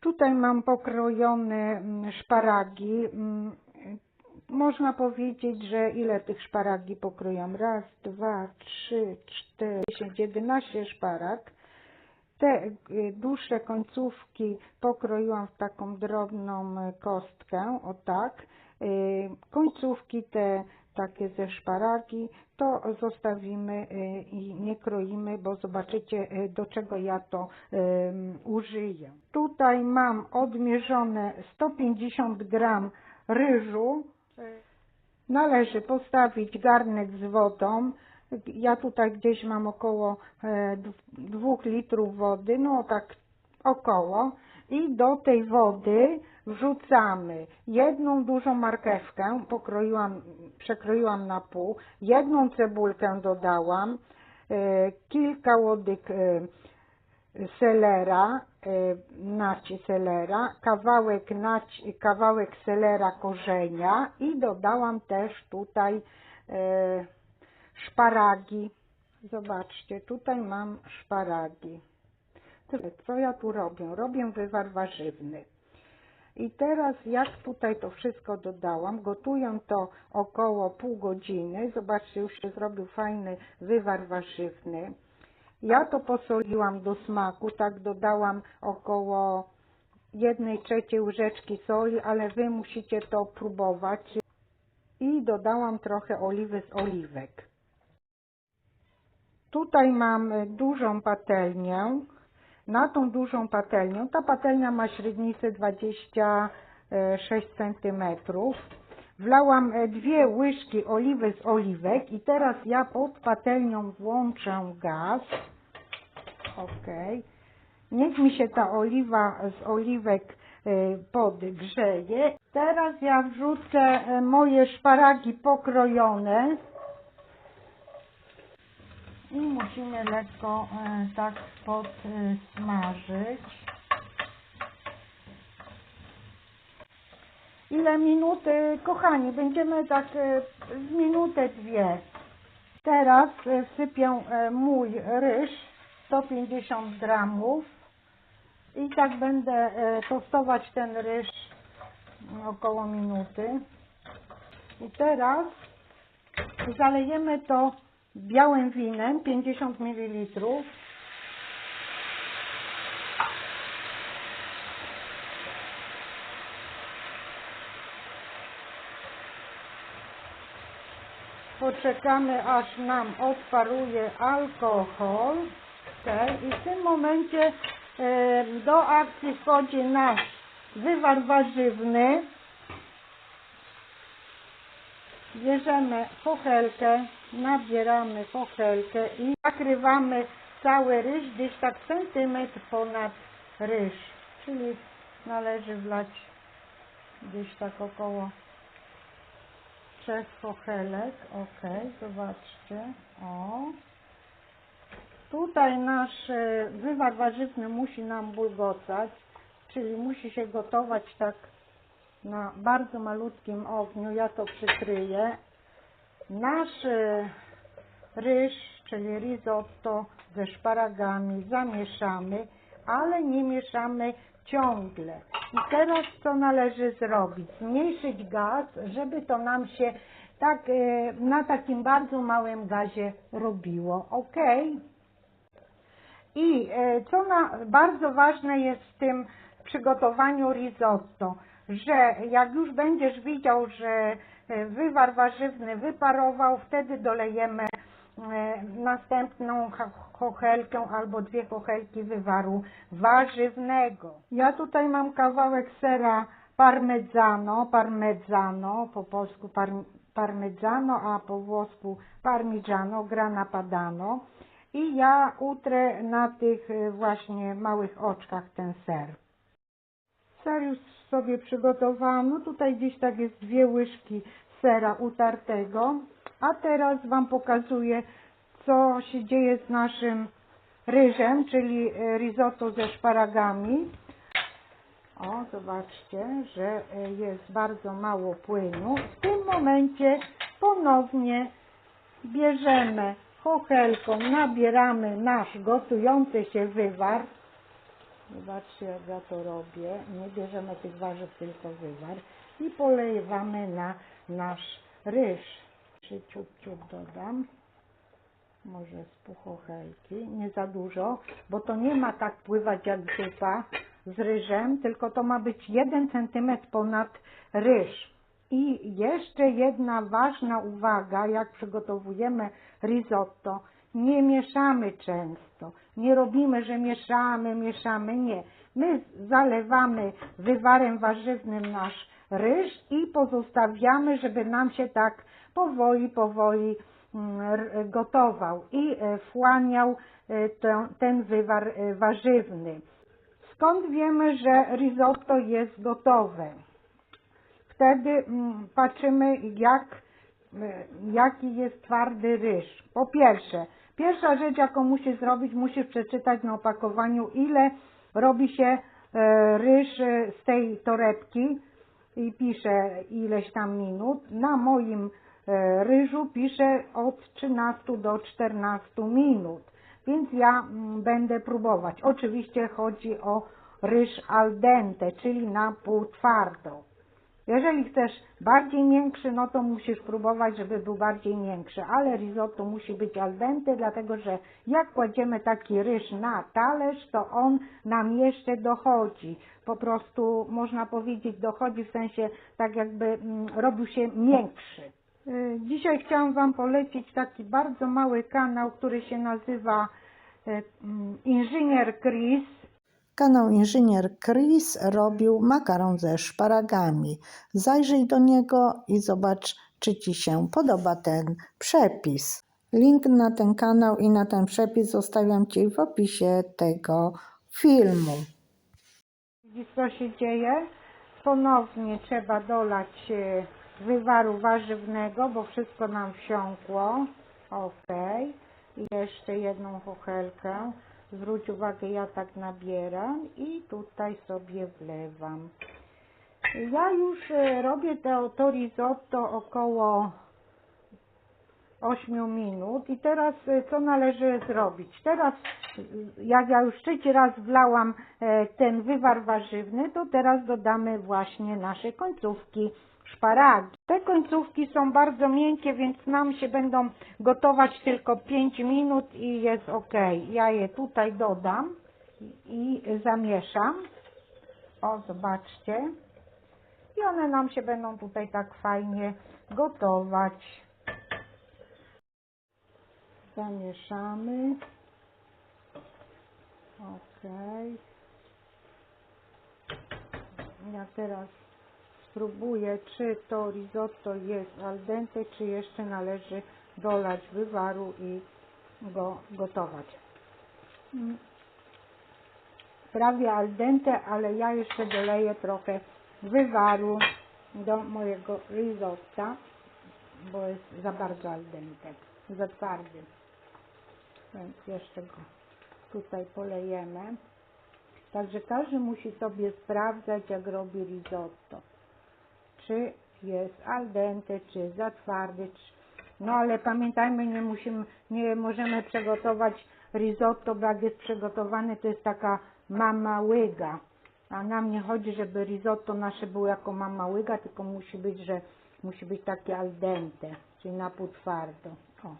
Tutaj mam pokrojone szparagi. Można powiedzieć, że ile tych szparagi pokroiłam? Raz, dwa, trzy, 4, 10, 11 szparag. Te dłuższe końcówki pokroiłam w taką drobną kostkę, o tak. Końcówki te takie ze szparagi to zostawimy i nie kroimy, bo zobaczycie, do czego ja to użyję. Tutaj mam odmierzone 150 gram ryżu. Należy postawić garnek z wodą. Ja tutaj gdzieś mam około 2 litrów wody, no tak około. I do tej wody wrzucamy jedną dużą marchewkę, przekroiłam na pół, jedną cebulkę dodałam, kilka łodyg selera, naci selera, kawałek selera korzenia i dodałam też tutaj szparagi. Zobaczcie, tutaj mam szparagi. Co ja tu robię? Robię wywar warzywny. I teraz jak tutaj to wszystko dodałam, gotuję to około pół godziny. Zobaczcie, już się zrobił fajny wywar warzywny. Ja to posoliłam do smaku, tak dodałam około 1/3 łyżeczki soli, ale wy musicie to próbować. I dodałam trochę oliwy z oliwek. Tutaj mam dużą patelnię. Na tą dużą patelnię, ta patelnia ma średnicę 26 cm. Wlałam 2 łyżki oliwy z oliwek i teraz ja pod patelnią włączę gaz. Ok. Niech mi się ta oliwa z oliwek podgrzeje. Teraz ja wrzucę moje szparagi pokrojone. I musimy lekko tak podsmażyć. Ile minut, kochani? Będziemy tak z minutę, 2. Teraz wsypię mój ryż, 150 gramów. I tak będę tostować ten ryż około minuty. I teraz zalejemy to białym winem, 50 ml. Poczekamy, aż nam odparuje alkohol. I w tym momencie do akcji wchodzi nasz wywar warzywny. Bierzemy fochelkę, nabieramy fochelkę i nakrywamy cały ryż gdzieś tak centymetr ponad ryż. Czyli należy wlać gdzieś tak około 3 fochelek. Ok, zobaczcie. O. Tutaj nasz wywar warzywny musi nam bulgocać, czyli musi się gotować tak na bardzo malutkim ogniu. Ja to przykryję. Nasz ryż, czyli risotto ze szparagami zamieszamy, ale nie mieszamy ciągle. I teraz co należy zrobić? Zmniejszyć gaz, żeby to nam się tak na takim bardzo małym gazie robiło. Ok? I co bardzo ważne jest w tym przygotowaniu risotto, że jak już będziesz widział, że wywar warzywny wyparował, wtedy dolejemy następną kochelkę albo 2 kochelki wywaru warzywnego. Ja tutaj mam kawałek sera parmezzano, po polsku parmezzano, a po włosku parmigiano, grana padano. I ja utrę na tych właśnie małych oczkach ten ser. Ser już sobie przygotowałam. No tutaj gdzieś tak jest 2 łyżki sera utartego. A teraz Wam pokazuję, co się dzieje z naszym ryżem, czyli risotto ze szparagami. O, zobaczcie, że jest bardzo mało płynu. W tym momencie ponownie bierzemy fochelką, nabieramy nasz gotujący się wywar. Zobaczcie, jak ja to robię. Nie bierzemy tych warzyw, tylko wywar. I polewamy na nasz ryż. Ciut dodam. Może z pół chochelki. Nie za dużo, bo to nie ma tak pływać jak zupa z ryżem, tylko to ma być 1 cm ponad ryż. I jeszcze jedna ważna uwaga, jak przygotowujemy risotto. Nie mieszamy często. Nie robimy, że mieszamy. Nie. My zalewamy wywarem warzywnym nasz ryż i pozostawiamy, żeby nam się tak powoli gotował i wchłaniał ten wywar warzywny. Skąd wiemy, że risotto jest gotowe? Wtedy patrzymy, jaki jest twardy ryż. Po pierwsze, pierwsza rzecz, jaką musisz zrobić, musisz przeczytać na opakowaniu, ile robi się ryż z tej torebki i pisze ileś tam minut. Na moim ryżu pisze od 13 do 14 minut, więc ja będę próbować. Oczywiście chodzi o ryż al dente, czyli na pół twardo. Jeżeli chcesz bardziej miększy, no to musisz próbować, żeby był bardziej miększy, ale risotto musi być al dente, dlatego że jak kładziemy taki ryż na talerz, to on nam jeszcze dochodzi. Po prostu można powiedzieć dochodzi w sensie tak jakby robił się miększy. Dzisiaj chciałam Wam polecić taki bardzo mały kanał, który się nazywa Inżynier Chris. Kanał Inżynier Chris robił makaron ze szparagami. Zajrzyj do niego i zobacz, czy Ci się podoba ten przepis. Link na ten kanał i na ten przepis zostawiam Ci w opisie tego filmu. Widzisz, co się dzieje? Ponownie trzeba dolać wywaru warzywnego, bo wszystko nam wsiąkło. Ok. I jeszcze jedną chochelkę. Zwróć uwagę, ja tak nabieram i tutaj sobie wlewam. Ja już robię to risotto około 8 minut i teraz co należy zrobić? Teraz jak ja już 3 raz wlałam ten wywar warzywny, to teraz dodamy właśnie nasze końcówki, szparagi. Te końcówki są bardzo miękkie, więc nam się będą gotować tylko 5 minut i jest ok. Ja je tutaj dodam i zamieszam. O, zobaczcie. I one nam się będą tutaj tak fajnie gotować. Zamieszamy. Ok. Ja teraz spróbuję, czy to risotto jest al dente, czy jeszcze należy dolać wywaru i go gotować. Prawie al dente, ale ja jeszcze doleję trochę wywaru do mojego risotta, bo jest za bardzo al dente, za twardy. Więc jeszcze go tutaj polejemy. Także każdy musi sobie sprawdzać, jak robi risotto. Czy jest al dente, czy za twardy. No ale pamiętajmy, nie możemy przygotować risotto, bo jak jest przygotowany, to jest taka mama łyga. A nam nie chodzi, żeby risotto nasze było jako mama łyga, tylko musi być takie al dente, czyli na pół twardo. O.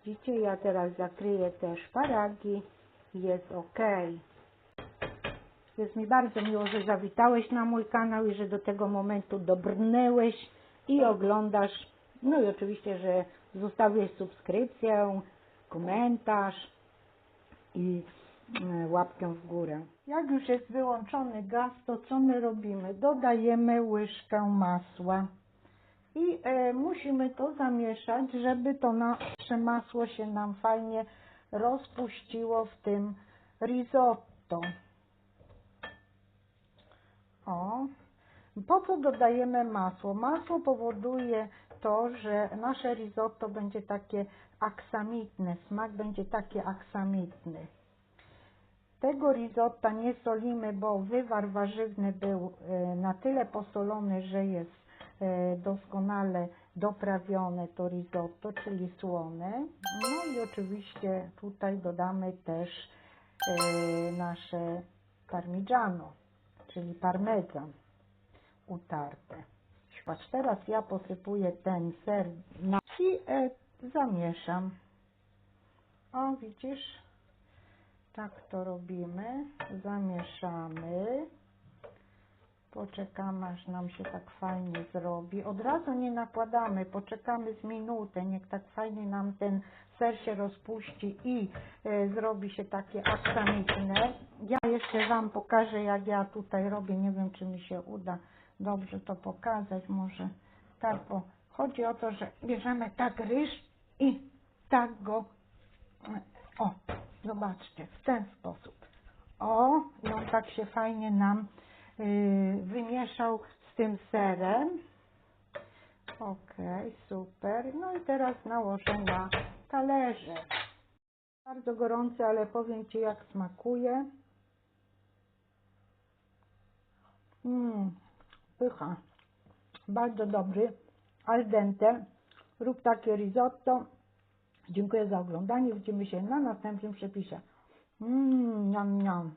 Widzicie, ja teraz zakryję te szparagi i jest ok. Jest mi bardzo miło, że zawitałeś na mój kanał i że do tego momentu dobrnęłeś i oglądasz. No i oczywiście, że zostawiłeś subskrypcję, komentarz i łapkę w górę. Jak już jest wyłączony gaz, to co my robimy? Dodajemy łyżkę masła. I musimy to zamieszać, żeby to nasze masło się nam fajnie rozpuściło w tym risotto. O. Po co dodajemy masło? Masło powoduje to, że nasze risotto będzie takie aksamitne, smak będzie taki aksamitny. Tego risotta nie solimy, bo wywar warzywny był na tyle posolony, że jest doskonale doprawione to risotto, czyli słone. No i oczywiście tutaj dodamy też nasze parmigiano, czyli parmezan utarty. Patrz, teraz ja posypuję ten ser i zamieszam. O, widzisz? Tak to robimy. Zamieszamy. Poczekamy, aż nam się tak fajnie zrobi. Od razu nie nakładamy, poczekamy z minutę, niech tak fajnie nam ten ser się rozpuści i zrobi się takie aksamitne. Ja jeszcze Wam pokażę, jak ja tutaj robię. Nie wiem, czy mi się uda dobrze to pokazać. Może tak, bo chodzi o to, że bierzemy tak ryż i tak go, o, zobaczcie, w ten sposób. O, i on tak się fajnie nam wymieszał z tym serem. Ok, super. No i teraz nałożę na talerze. Bardzo gorący, ale powiem Ci, jak smakuje. Pycha. Bardzo dobry. Al dente. Rób takie risotto. Dziękuję za oglądanie. Widzimy się na następnym przepisie. Niam, niam.